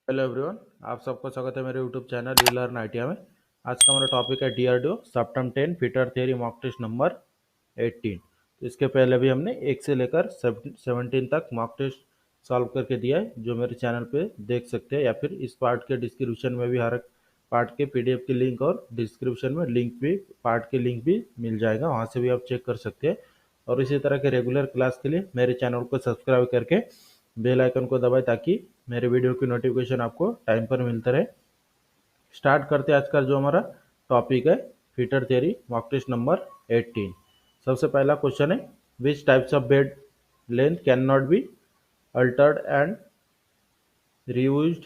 Hello everyone. आप सबको स्वागत है मेरे YouTube channel you learn ITI में। आज का हमारा टॉपिक है DRDO September 10 fitter theory mock test number 18। तो इसके पहले भी हमने 1 से लेकर 17 तक मॉक टेस्ट सॉल्व करके दिया है, जो मेरे चैनल पे देख सकते हैं, या फिर इस पार्ट के डिस्क्रिप्शन में भी हर एक पार्ट के पीडीएफ की लिंक और डिस्क्रिप्शन में लिंक भी पार्ट के लिंक भी मिल जाएगा, वहाँ से भी आप चेक कर सकते हैं। और इसी तरह के रेगुलर क्लास के लिए मेरे चैनल को सब्सक्राइब करके बेल आइकन को दबाएं, ताकि मेरे वीडियो की नोटिफिकेशन आपको टाइम पर मिलता रहे। स्टार्ट करते हैं आज का जो हमारा टॉपिक है, fitter theory mock test number 18। सबसे पहला क्वेश्चन है, which types of bed length can not be altered and reused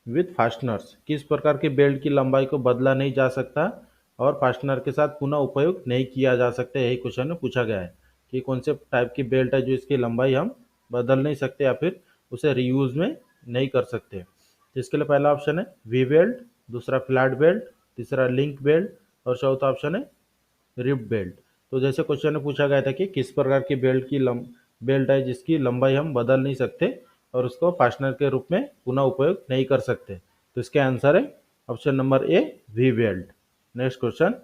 with fasteners. किस प्रकार के बेल्ट की लंबाई को बदला नहीं जा सकता और फास्टनर के साथ पुनः उपयोग नहीं किया जा सकता, यही क्वेश्चन में पूछा गया है कि कौन से टाइप की बेल्ट है जो इसकी लंबाई हम बदल नहीं सकते या फिर उसे रीयूज में नहीं कर सकते। तो इसके लिए पहला ऑप्शन है वी बेल्ट, दूसरा फ्लैट बेल्ट, तीसरा लिंक बेल्ट और चौथा ऑप्शन है रिब बेल्ट। तो जैसे क्वेश्चन में पूछा गया था कि किस प्रकार की बेल्ट है जिसकी लंबाई हम बदल नहीं सकते और उसको फास्टनर के रूप में पुनः उपयोग नहीं कर सकते। तो इसके आंसर है option number A, we belt. Next question,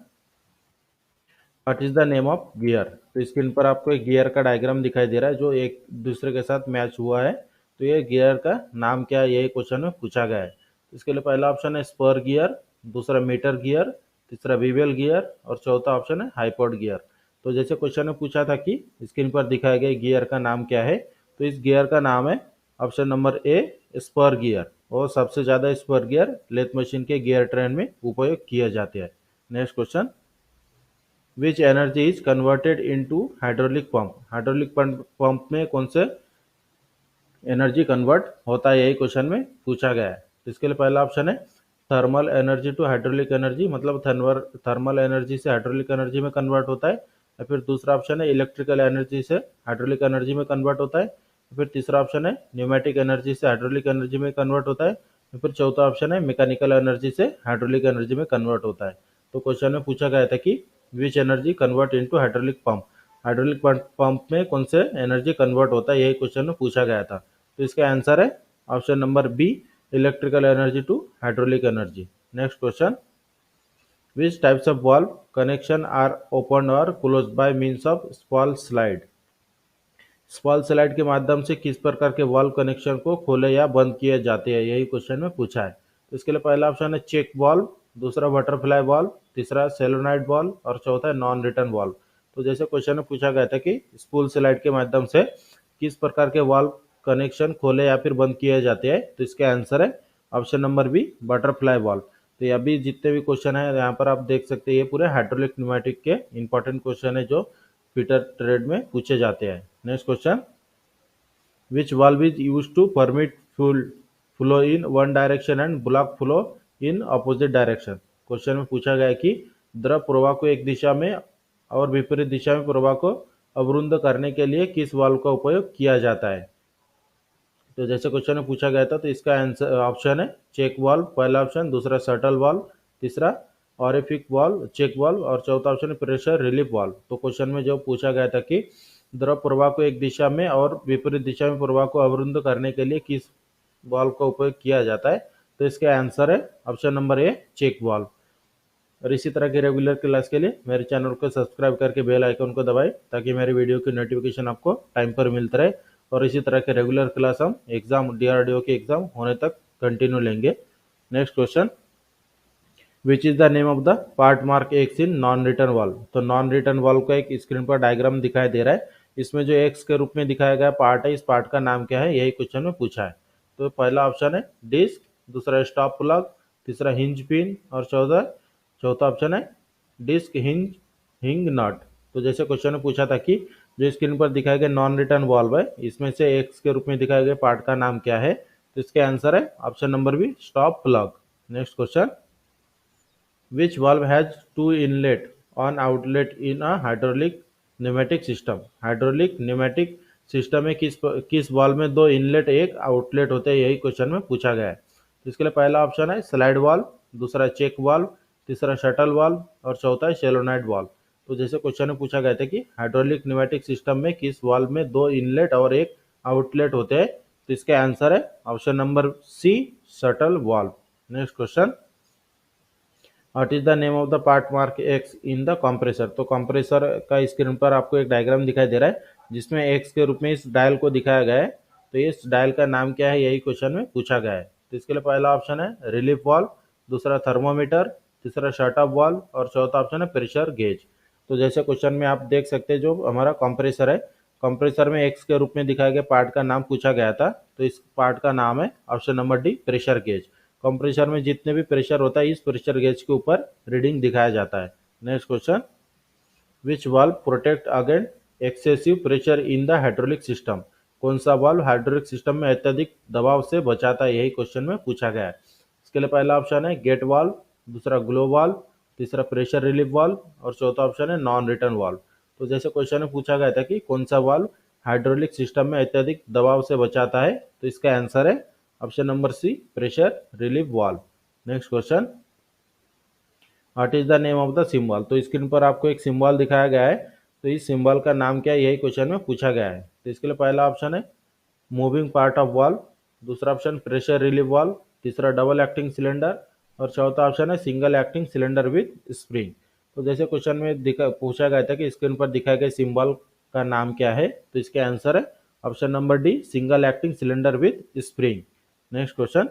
what is the name of gear. तो स्क्रीन पर आपको एक गियर का डायग्राम दिखाई दे रहा है जो एक दूसरे के साथ मैच हुआ है। तो ये गियर का नाम क्या है, यही क्वेश्चन में पूछा गया है। इसके लिए पहला ऑप्शन है स्पर गियर, दूसरा मीटर गियर, तीसरा विवेल गियर और चौथा ऑप्शन है हाइपोड गियर। तो जैसे क्वेश्चन में पूछा था कि स्क्रीन पर दिखाए गए गियर का नाम क्या है, तो इस गियर का नाम है option number A, spur gear. और सबसे ज़्यादा स्पर गियर लेथ मशीन के गियर ट्रेन में उपयोग किए जाते हैं। Next question, which energy is converted into hydraulic pump. Hydraulic pump में कौन से एनर्जी कन्वर्ट होता है, यही क्वेश्चन में पूछा गया है। तो इसके लिए पहला ऑप्शन है thermal energy to hydraulic energy, मतलब थर्मल एनर्जी से हाइड्रोलिक एनर्जी में कन्वर्ट होता है। या फिर दूसरा ऑप्शन है इलेक्ट्रिकल एनर्जी से हाइड्रोलिक एनर्जी में कन्वर्ट होता है। या फिर तीसरा ऑप्शन है न्यूमेटिक एनर्जी से हाइड्रोलिक एनर्जी में कन्वर्ट होता है। या फिर चौथा ऑप्शन है मैकेनिकल एनर्जी से हाइड्रोलिक एनर्जी में कन्वर्ट होता है। तो क्वेश्चन में पूछा गया था कि which energy convert into hydraulic pump, hydraulic pump में कौन से एनर्जी कन्वर्ट होता है, यही क्वेश्चन में पूछा गया था। तो इसका आंसर है option number B, electrical energy to hydraulic energy. Next question, which types of valve connection are open और close by means of spool slide. Spool slide के माध्यम से किस प्रकार के वाल्व कनेक्शन को खोले या बंद किए जाते हैं, यही क्वेश्चन में पूछा है। तो इसके लिए पहला ऑप्शन है चेक वाल्व, दूसरा बटरफ्लाई वाल्व, तीसरा सेलोनाइड वाल्व और चौथा है नॉन रिटर्न वाल्व। तो जैसे क्वेश्चन में पूछा गया था कि स्पूल स्लाइड के माध्यम से किस प्रकार के वाल्व कनेक्शन खोले या फिर बंद किए जाते हैं, तो इसका आंसर है option number B, butterfly valve. तो ये अभी जितने भी क्वेश्चन है यहाँ पर आप देख सकते हैं, ये पूरे हाइड्रोलिक न्यूमेटिक के इंपॉर्टेंट क्वेश्चन है जो फीटर ट्रेड में पूछे जाते हैं। Next question, which valve is use to permit flow in one direction and block flow in opposite direction. Question में पूछा गया है कि द्रव प्रवाह को एक दिशा में और विपरीत दिशा में प्रवाह को अवरुद्ध करने के लिए किस वाल्व का उपयोग किया जाता है। तो जैसे क्वेश्चन में पूछा गया था, तो इसका आंसर ऑप्शन है चेक वाल्व, पहला ऑप्शन, दूसरा शटल वाल्व, तीसरा ऑरिफिक वाल्व, चेक वाल्व और चौथा ऑप्शन है प्रेशर रिलीफ वाल्व। तो क्वेश्चन में जो पूछा गया था कि द्रव प्रवाह को एक दिशा में और विपरीत दिशा में प्रवाह को अवरुद्ध करने के लिए किस वाल्व का उपयोग किया जाता है, तो इसका आंसर है option number A, check valve. और इसी तरह के रेगुलर क्लास के लिए मेरे चैनल को सब्सक्राइब करके बेल आइकन को दबाएं, ताकि मेरे वीडियो की नोटिफिकेशन आपको टाइम पर मिलता रहे। और इसी तरह के रेगुलर क्लास हम एग्जाम डीआरडीओ के एग्जाम होने तक कंटिन्यू लेंगे। Next question, which is the name of the part mark X in non return valve. तो नॉन रिटर्न वाल्व का एक स्क्रीन पर डायग्राम दिखाई दे रहा है। इसमें जो एक्स के रूप में दिखाया गया पार्ट है, इस पार्ट का नाम क्या है, यही क्वेश्चन में पूछा है। तो पहला ऑप्शन है डिस्क, दूसरा स्टॉप प्लग, तीसरा हिंज पिन और चौथा ऑप्शन है डिस्क हिंग नट। तो जैसे क्वेश्चन में पूछा था कि जो स्क्रीन पर दिखाए गए नॉन रिटर्न वाल्व है, इसमें से एक्स के रूप में दिखाए गए पार्ट का नाम क्या है, तो इसके आंसर है option number B, stop plug. Next question, which valve has two inlet on outlet in a hydraulic pneumatic system। Hydraulic pneumatic system में किस वाल्व में दो इनलेट एक आउटलेट होते हैं, यही क्वेश्चन में पूछा गया है। तो इसके लिए पहला ऑप्शन है स्लाइड वाल्व, दूसरा चेक वाल्व, तीसरा शटल वाल्व और चौथा है सोलेनॉइड वाल्व। तो जैसे क्वेश्चन में पूछा गया था कि हाइड्रोलिक न्यूमेटिक सिस्टम में किस वाल्व में दो इनलेट और एक आउटलेट होते हैं, तो इसका आंसर है option number C, shuttle valve. Next question, what is the name of the part mark X in the compressor. तो कंप्रेसर का स्क्रीन पर आपको एक डायग्राम दिखाई दे रहा है जिसमें एक्स के रूप में इस डायल को दिखाया गया है। तो इस डायल का नाम क्या है, यही क्वेश्चन में पूछा गया है। तो इसके लिए पहला ऑप्शन है रिलीफ वाल्व, दूसरा थर्मोमीटर, तीसरा शट ऑफ वाल्व और चौथा ऑप्शन है प्रेशर गेज। तो जैसे क्वेश्चन में आप देख सकते हैं, जो हमारा कंप्रेसर है, कंप्रेसर में एक्स के रूप में दिखाए गए पार्ट का नाम पूछा गया था। तो इस पार्ट का नाम है option number D, pressure gauge. Compressor में जितने भी प्रेशर होता है इस प्रेशर गेज के ऊपर रीडिंग दिखाया जाता है। Next question, which valve protect against excessive pressure in the hydraulic system. कौन सा वाल्व हाइड्रोलिक सिस्टम में अत्यधिक दबाव से बचाता है, यही क्वेश्चन में पूछा गया है। इसके लिए पहला ऑप्शन है गेट वाल्व, दूसरा ग्लो वाल्व, तीसरा प्रेशर रिलीफ वाल्व और चौथा ऑप्शन है नॉन रिटर्न वाल्व। तो जैसे क्वेश्चन में पूछा गया था कि कौन सा वाल्व हाइड्रोलिक सिस्टम में अत्यधिक दबाव से बचाता है, तो इसका आंसर है option number C, pressure relief valve. Next question, what is the name of the symbol. तो स्क्रीन पर आपको एक सिंबल दिखाया गया है। तो इस सिंबल का नाम क्या है, यही क्वेश्चन में पूछा गया है। तो इसके लिए पहला ऑप्शन है मूविंग पार्ट ऑफ वाल्व, दूसरा ऑप्शन प्रेशर रिलीफ वाल्व, तीसरा डबल एक्टिंग सिलेंडर और चौथा ऑप्शन है single acting cylinder with spring. तो जैसे क्वेश्चन में पूछा गया था कि स्क्रीन पर दिखाए गए सिंबल का नाम क्या है, तो इसका आंसर है option number D, single acting cylinder with spring. Next question,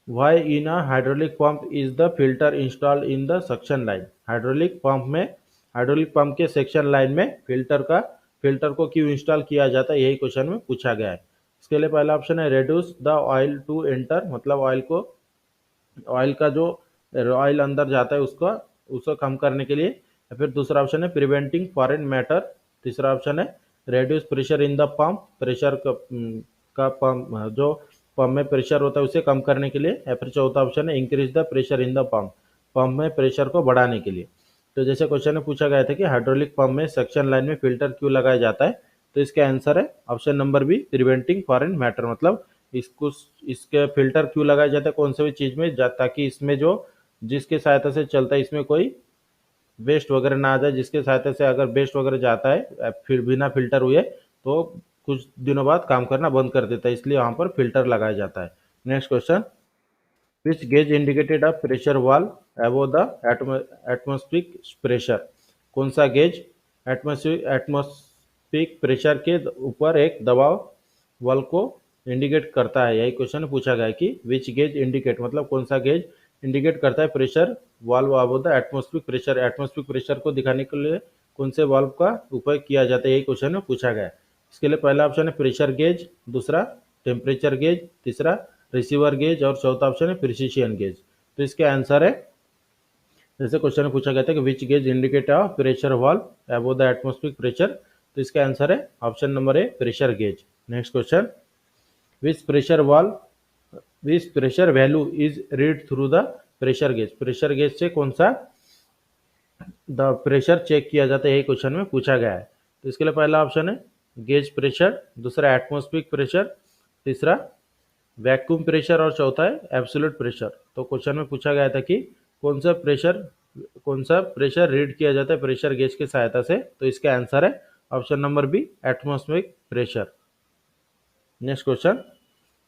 Why in a hydraulic pump is the filter installed in the suction line? Hydraulic pump के सेक्शन लाइन में फिल्टर को क्यों इंस्टॉल किया जाता है, यही क्वेश्चन में पूछा गया है। इसके लिए पहला ऑप्शन है reduce the oil to enter, मतलब ऑयल का जो ऑयल अंदर जाता है उसको कम करने के लिए। या फिर दूसरा ऑप्शन है प्रिवेंटिंग फॉरेन मैटर, तीसरा ऑप्शन है reduce pressure in the pump, pressure का पंप जो पंप में प्रेशर होता है उसे कम करने के लिए। या फिर चौथा ऑप्शन है increase the pressure in the pump में प्रेशर को बढ़ाने के लिए। तो जैसे क्वेश्चन में पूछा गया था कि हाइड्रोलिक पंप में सक्शन लाइन में फिल्टर क्यों लगाया जाता है, तो इसका आंसर है option number B, preventing foreign matter. मतलब इसके फिल्टर क्यों लगाया जाता है कौन से भी चीज में, ताकि इसमें जो जिसके सहायता से चलता है इसमें कोई वेस्ट वगैरह ना आ जाए, जिसके सहायता से अगर वेस्ट वगैरह जाता है फिर बिना फिल्टर हुए तो कुछ दिनों बाद काम करना बंद कर देता है, इसलिए वहां पर फिल्टर लगाया जाता है। Next question, which gauge indicated a pressure valve above the atmospheric pressure. कौन सा गेज एटमॉस्फेरिक प्रेशर के ऊपर एक दबाव वाल्व को इंडिकेट करता है, यही क्वेश्चन पूछा गया है कि विच गेज इंडिकेट, मतलब कौन सा गेज इंडिकेट करता है pressure valve above the atmospheric pressure. Atmospheric pressure को दिखाने के लिए कौन से वाल्व का उपयोग किया जाता है, यही क्वेश्चन में पूछा गया है। इसके लिए पहला ऑप्शन है प्रेशर गेज, दूसरा टेम्परेचर गेज, तीसरा रिसीवर गेज और चौथा ऑप्शन है प्रिसिशन गेज। तो इसके आंसर है, जैसे क्वेश्चन में पूछा गया था कि which gauge indicate a pressure valve above the atmospheric pressure, तो इसका आंसर है option number A, pressure gauge. Next question, which pressure value is read through the pressure gauge. Pressure gauge से कौन सा द प्रेशर चेक किया जाता है, यही क्वेश्चन में पूछा गया है। तो इसके लिए पहला ऑप्शन है गेज प्रेशर, दूसरा एटमॉस्फेरिक प्रेशर, तीसरा वैक्यूम प्रेशर और चौथा है एब्सोल्यूट प्रेशर। तो क्वेश्चन में पूछा गया था कि कौन सा प्रेशर रीड किया जाता है प्रेशर गेज की सहायता से, तो इसका आंसर है option number B, atmospheric pressure. Next question,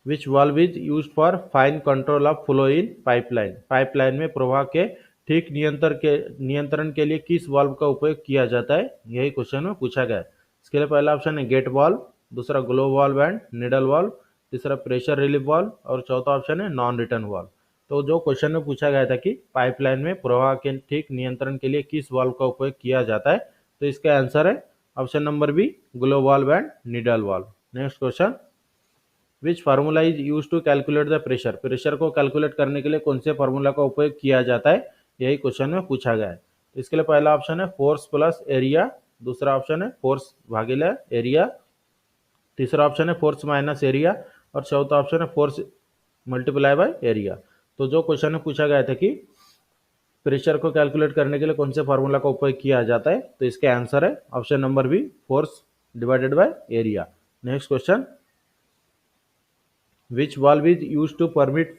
which valve is use for fine control of flow in pipeline. Pipeline में प्रवाह के ठीक नियंत्रण के लिए किस वाल्व का उपयोग किया जाता है, यही क्वेश्चन में पूछा गया है। इसके लिए पहला ऑप्शन है गेट वाल्व, दूसरा glow valve and needle valve, तीसरा प्रेशर रिलीफ वाल्व और चौथा ऑप्शन है नॉन रिटर्न वाल्व। तो जो क्वेश्चन में पूछा गया था कि पाइपलाइन में प्रवाह के ठीक नियंत्रण के लिए किस वाल्व का उपयोग किया जाता है, तो इसका आंसर है option number B, globe valve and needle valve. Next question, which formula is use to calculate the pressure. Pressure को कैलकुलेट करने के लिए कौन से फार्मूला का उपयोग किया जाता है, यही क्वेश्चन में पूछा गया है। तो इसके लिए पहला ऑप्शन है फोर्स प्लस एरिया, दूसरा ऑप्शन है फोर्स भागिले एरिया, तीसरा ऑप्शन है फोर्स माइनस एरिया और चौथा ऑप्शन है फोर्स मल्टीप्लाई बाय एरिया। तो जो क्वेश्चन में पूछा गया था कि प्रेशर को कैलकुलेट करने के लिए कौन से फार्मूला का उपयोग किया जाता है, तो इसका आंसर है option number B, force divided by area. Next question, which valve is used to permit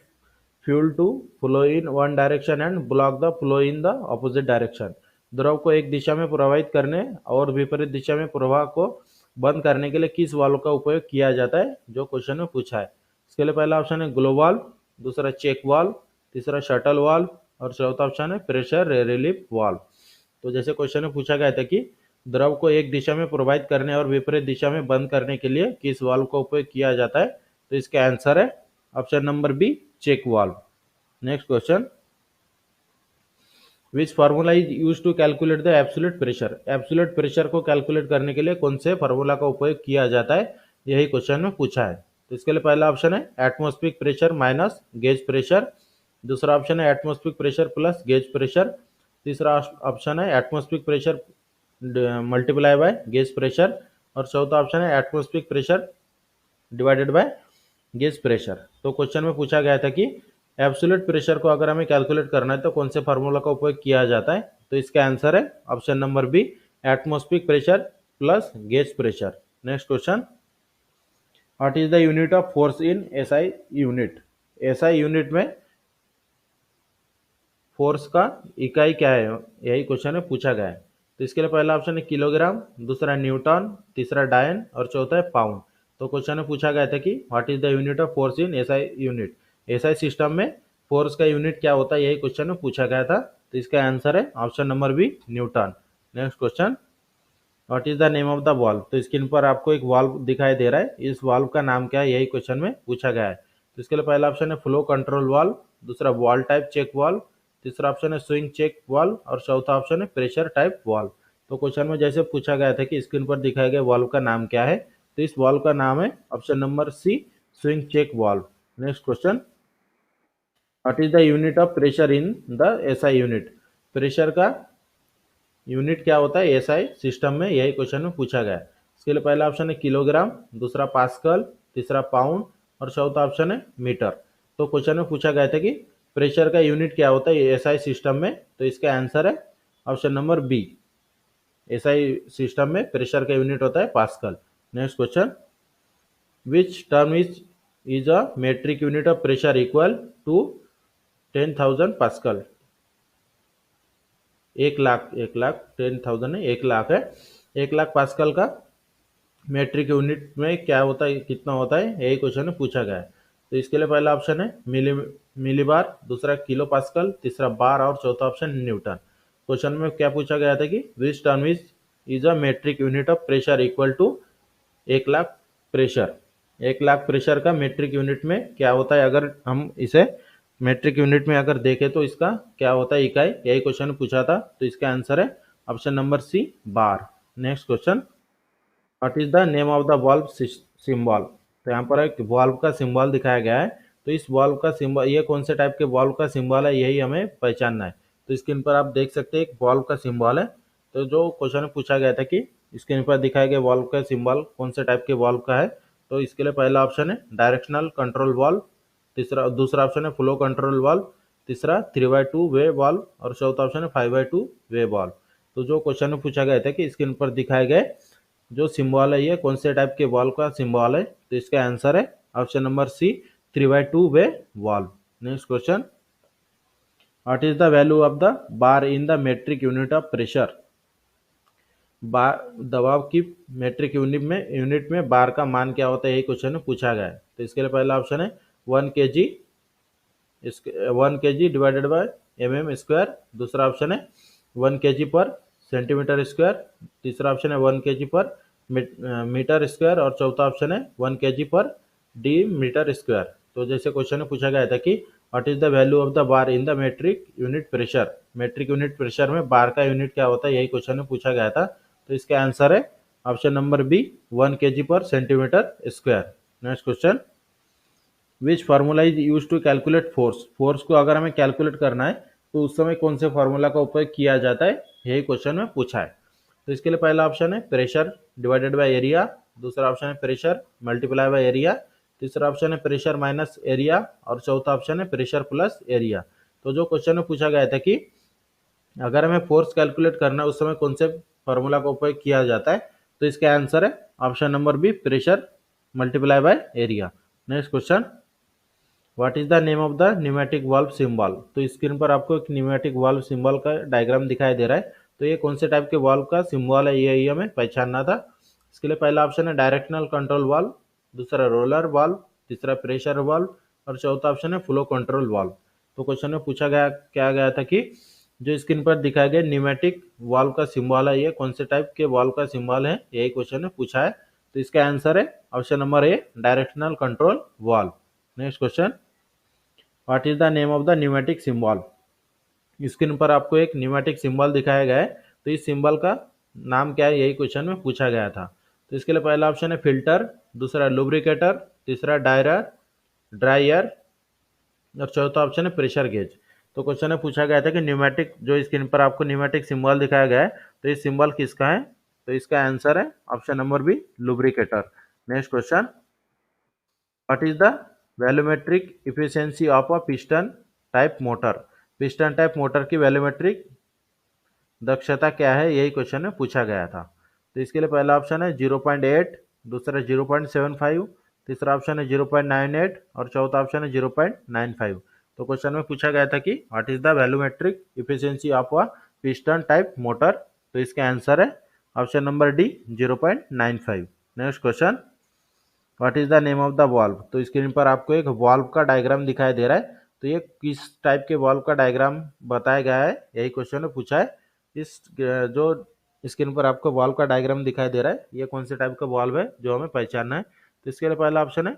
fuel to flow in one direction and block the flow in the opposite direction। द्रव को एक दिशा में प्रवाहित करने और विपरीत दिशा में प्रवाह को बंद करने के लिए किस वाल्व का उपयोग किया जाता है, जो क्वेश्चन में पूछा है। इसके लिए पहला ऑप्शन है ग्लो वाल्व, दूसरा चेक वाल्व, तीसरा शटल वाल्व और चौथा ऑप्शन है प्रेशर रिलीफ वाल्व। तो जैसे क्वेश्चन में पूछा गया था कि द्रव को एक दिशा में प्रवाहित करने और विपरीत दिशा में बंद करने के लिए किस वाल्व का उपयोग किया जाता है, तो इसका आंसर है option number B, check valve. Next question, which formula is use to calculate the absolute pressure. Absolute pressure को कैलकुलेट करने के लिए कौन से फार्मूला का उपयोग किया जाता है, यही क्वेश्चन में पूछा है। तो इसके लिए पहला ऑप्शन है atmospheric pressure minus gauge pressure, दूसरा ऑप्शन है atmospheric pressure plus gauge pressure, तीसरा ऑप्शन है atmospheric pressure multiply bye gauge pressure और चौथा ऑप्शन है atmospheric pressure divided by gauge pressure. तो क्वेश्चन में पूछा गया था कि एब्सोल्यूट प्रेशर को अगर हमें कैलकुलेट करना है तो कौन से फार्मूला का उपयोग किया जाता है, तो इसका आंसर है option number B, atmospheric pressure plus gauge pressure. Next question, what is the unit of force in SI unit. SI unit में फोर्स का इकाई क्या है, यही क्वेश्चन में पूछा गया है। तो इसके लिए पहला ऑप्शन है किलोग्राम, दूसरा न्यूटन, तीसरा डायन और चौथा है पाउंड। तो क्वेश्चन में पूछा गया था कि what is the unit of force in SI unit. SI system में फोर्स का यूनिट क्या होता है, यही क्वेश्चन में पूछा गया था। तो इसका आंसर है option number B, newton. Next question, what is the name of the valve. तो स्क्रीन पर आपको एक वाल्व दिखाई दे रहा है, इस वाल्व का नाम क्या है, यही क्वेश्चन में पूछा गया है। तो इसके लिए पहला ऑप्शन है फ्लो कंट्रोल वाल्व, दूसरा वॉल टाइप चेक वाल्व, तीसरा ऑप्शन है स्विंग चेक वाल्व और चौथा ऑप्शन है प्रेशर टाइप वाल्व। तो क्वेश्चन में जैसे पूछा गया था कि स्क्रीन पर दिखाए गए वाल्व का नाम क्या है, तो इस वाल्व का नाम है option number C, swing check valve. Next question, what is the unit of pressure in the SI unit. Pressure का यूनिट क्या होता है एसआई सिस्टम में, यही क्वेश्चन में पूछा गया है। इसके लिए पहला ऑप्शन है किलोग्राम, दूसरा पास्कल, तीसरा पाउंड और चौथा ऑप्शन है मीटर। तो क्वेश्चन में पूछा गया था कि प्रेशर का यूनिट क्या होता है एसआई सिस्टम में, तो इसका आंसर है option number B, SI system में प्रेशर का यूनिट होता है pascal. Next question, which term is a metric unit of pressure equal to 10,000 pascal. 1 lakh 10,000 है, 1 लाख है। 1 लाख पास्कल का मेट्रिक यूनिट में क्या होता है, कितना होता है, यही क्वेश्चन में पूछा गया है। तो इसके लिए पहला ऑप्शन है मिलीबार, दूसरा किलो पास्कल, तीसरा बार और चौथा ऑप्शन न्यूटन। क्वेश्चन में क्या पूछा गया था कि which term is a metric unit of pressure equal to 1 lakh pressure. 1 lakh pressure का मेट्रिक यूनिट में क्या होता है, अगर हम इसे मेट्रिक यूनिट में अगर देखें तो इसका क्या होता है इकाई, यही क्वेश्चन पूछा था। तो इसका आंसर है option number C, bar. Next question, what is the name of the valve symbol. तो यहाँ पर एक वाल्व का सिंबल दिखाया गया है। तो इस वाल्व का सिंबल, ये कौन से टाइप के वाल्व का सिंबल है, यही हमें पहचानना है। तो स्क्रीन पर आप देख सकते हैं एक वाल्व का सिंबल है। तो जो क्वेश्चन में पूछा गया था कि स्क्रीन पर दिखाए गए वाल्व का सिंबल कौन से टाइप के वाल्व का है, तो इसके लिए पहला ऑप्शन है डायरेक्शनल कंट्रोल वाल्व, दूसरा ऑप्शन है फ्लो कंट्रोल वाल्व, तीसरा 3/2 वे वाल्व और चौथा ऑप्शन है 5/2 वे वाल्व। तो जो क्वेश्चन में पूछा गया था कि स्क्रीन पर दिखाए गए जो सिंबल है ये कौन से टाइप के वाल्व का सिंबल है, तो इसका आंसर है option number C, 3/2 way valve. Next question, what is the value of the bar in the metric unit of pressure. दबाव की मेट्रिक यूनिट में बार का मान क्या होता है, यही क्वेश्चन में पूछा गया है। तो इसके लिए पहला ऑप्शन है 1 kg डिवाइडेड बाय mm², दूसरा ऑप्शन है 1 kg पर सेंटीमीटर स्क्वायर, तीसरा ऑप्शन है 1 kg पर मीटर स्क्वायर और चौथा ऑप्शन है 1 kg पर डी मीटर स्क्वायर। तो जैसे क्वेश्चन में पूछा गया था कि what is the value of the bar in the metric unit pressure. Metric unit pressure में बार का यूनिट क्या होता है, यही क्वेश्चन में पूछा गया था। तो इसका आंसर है option number B, 1 kg per centimetre square. Next question, which formula is use to calculate force. Force को अगर हमें कैलकुलेट करना है तो उस समय कौन से फार्मूला का उपयोग किया जाता है, यही क्वेश्चन में पूछा है। तो इसके लिए पहला ऑप्शन है प्रेशर डिवाइडेड बाय एरिया, दूसरा ऑप्शन है प्रेशर मल्टीप्लाई बाय एरिया, तीसरा ऑप्शन है प्रेशर माइनस एरिया और चौथा ऑप्शन है प्रेशर प्लस एरिया। तो जो क्वेश्चन में पूछा गया था कि अगर हमें फोर्स कैलकुलेट करना है उस समय कौन से फार्मूला का उपयोग किया जाता है, तो इसका आंसर है option number B, pressure multiply by area. Next question, what is the name of the pneumatic valve symbol. तो स्क्रीन पर आपको एक न्यूमेटिक वाल्व सिंबल का डायग्राम दिखाई दे रहा है। तो ये कौन से टाइप के वाल्व का सिंबल है, ये हमें पहचानना था। इसके लिए पहला ऑप्शन है डायरेक्शनल कंट्रोल वाल्व, दूसरा रोलर वाल्व, तीसरा प्रेशर वाल्व और चौथा ऑप्शन है फ्लो कंट्रोल वाल्व। तो क्वेश्चन में पूछा गया क्या गया था कि जो स्क्रीन पर दिखाया गया न्यूमेटिक वाल्व का सिंबल है, ये कौन से टाइप के वाल्व का सिंबल है, यही क्वेश्चन में पूछा है। तो इसका आंसर है option number A directional control valve. Next question, what is the name of the pneumatic symbol. Screen पर आपको एक न्यूमेटिक सिंबल दिखाया गया है, तो इस सिंबल का नाम क्या है, यही क्वेश्चन में पूछा गया था। तो इसके लिए पहला ऑप्शन है फिल्टर, दूसरा लुब्रिकेटर, तीसरा ड्रायर और चौथा ऑप्शन है प्रेशर गेज। तो क्वेश्चन में पूछा गया था कि न्यूमेटिक, जो स्क्रीन पर आपको न्यूमेटिक सिंबल दिखाया गया है, तो इस सिंबल किसका है, तो इसका आंसर है option number B lubricator. Next question, what is the volumetric efficiency of a piston type motor. Piston type motor की वैल्यूमेट्रिक दक्षता क्या है, यही क्वेश्चन में पूछा गया था। तो इसके लिए पहला ऑप्शन है 0.8, दूसरा 0.75, तीसरा ऑप्शन है 0.98 और चौथा ऑप्शन है 0.95। तो क्वेश्चन में पूछा गया था कि what is the volumetric efficiency of a piston type motor. तो इसका आंसर है option number D 0.95। Next question, what is the name of the valve. तो स्क्रीन पर आपको एक वाल्व का डायग्राम दिखाई दे रहा है, तो ये किस टाइप के वाल्व का डायग्राम बताया गया है, यही क्वेश्चन में पूछा है। इस जो स्क्रीन पर आपको वाल्व का डायग्राम दिखाई दे रहा है, ये कौन से टाइप का वाल्व है जो हमें पहचानना है। तो इसके लिए पहला ऑप्शन है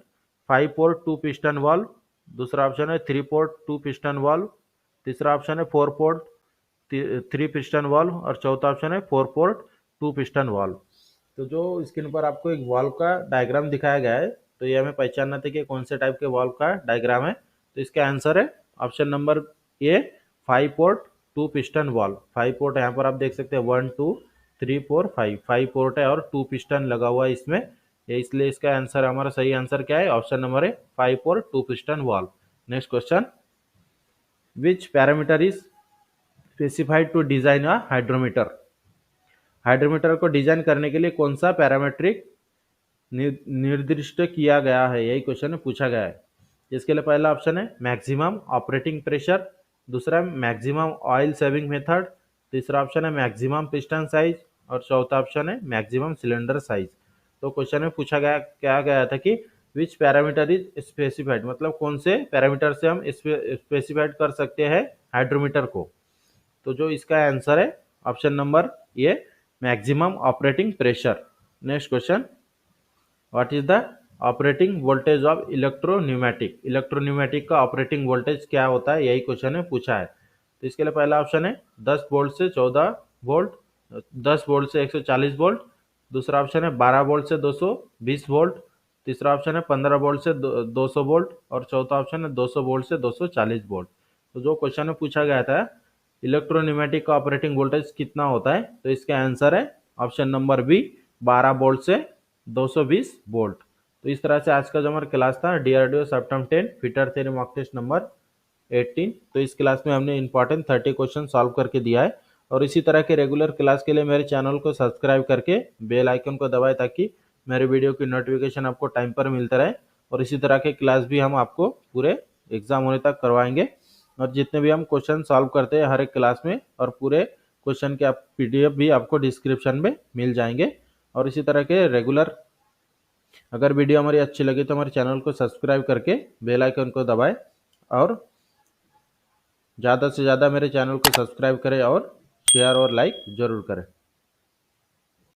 5 पोर्ट 2 पिस्टन वाल्व, दूसरा ऑप्शन है 3 पोर्ट 2 पिस्टन वाल्व, तीसरा ऑप्शन है 4 पोर्ट 3 पिस्टन वाल्व और चौथा ऑप्शन है 4 पोर्ट 2 पिस्टन वाल्व। तो जो स्क्रीन पर आपको एक वाल्व का डायग्राम दिखाया गया है, तो ये हमें पहचानना था कि कौन से टाइप के वाल्व का डायग्राम है। तो इसका आंसर है ऑप्शन नंबर ए 5 पोर्ट 2 पिस्टन वाल्व। 5 पोर्ट यहाँ पर आप देख सकते हैं 1 2 3 4 5, 5 पोर्ट है और 2 पिस्टन लगा हुआ है इसमें, ये इसलिए इसका आंसर, हमारा सही आंसर क्या है, ऑप्शन नंबर है 5 port 2 piston valve. Next question, which parameter is specified to design a hydrometer. Hydrometer को डिजाइन करने के लिए कौन सा पैरामीट्रिक निर्दिष्ट किया गया है, यही क्वेश्चन में पूछा गया है। इसके लिए पहला ऑप्शन है मैक्सिमम ऑपरेटिंग प्रेशर, दूसरा मैक्सिमम ऑयल सेविंग मेथड, तीसरा ऑप्शन है मैक्सिमम पिस्टन साइज और चौथा ऑप्शन है मैक्सिमम सिलेंडर साइज। तो क्वेश्चन में पूछा गया क्या गया था कि विच पैरामीटर इज स्पेसिफाइड, मतलब कौन से पैरामीटर से हम स्पेसिफाइड कर सकते हैं हाइड्रोमीटर को। तो जो इसका आंसर है option number A maximum operating pressure. Next question, what is the operating voltage of electropneumatic. Electropneumatic का ऑपरेटिंग वोल्टेज क्या होता है, यही क्वेश्चन में पूछा है। तो इसके लिए पहला ऑप्शन है 10 वोल्ट से 14 वोल्ट, 10 वोल्ट से 140 वोल्ट, दूसरा ऑप्शन है 12 वोल्ट से 220 वोल्ट, तीसरा ऑप्शन है 15 वोल्ट से 200 वोल्ट और चौथा ऑप्शन है 200 वोल्ट से 240 वोल्ट। तो जो क्वेश्चन में पूछा गया था इलेक्ट्रोन्यूमेटिक का ऑपरेटिंग वोल्टेज कितना होता है, तो इसका आंसर है ऑप्शन नंबर बी 12 वोल्ट से 220 वोल्ट। तो इस तरह से आज का जो हमारा क्लास था DRDO September 10 fitter theory mock test number 18। तो इस क्लास में हमने इंपॉर्टेंट 30 क्वेश्चन सॉल्व करके दिया है, और इसी तरह के रेगुलर क्लास के लिए मेरे चैनल को सब्सक्राइब करके बेल आइकन को दबाएं ताकि मेरे वीडियो की नोटिफिकेशन आपको टाइम पर मिलता रहे। और इसी तरह के क्लास भी हम आपको पूरे एग्जाम होने तक करवाएंगे, और जितने भी हम क्वेश्चन सॉल्व करते हैं हर एक क्लास में, और पूरे क्वेश्चन के आप पीडीएफ भी आपको डिस्क्रिप्शन में मिल जाएंगे। और इसी तरह के रेगुलर, अगर वीडियो हमारी अच्छी लगी तो हमारे चैनल को सब्सक्राइब करके बेल आइकन को दबाएं, और ज़्यादा से ज़्यादा मेरे चैनल को सब्सक्राइब करें और शेयर और लाइक ज़रूर करें।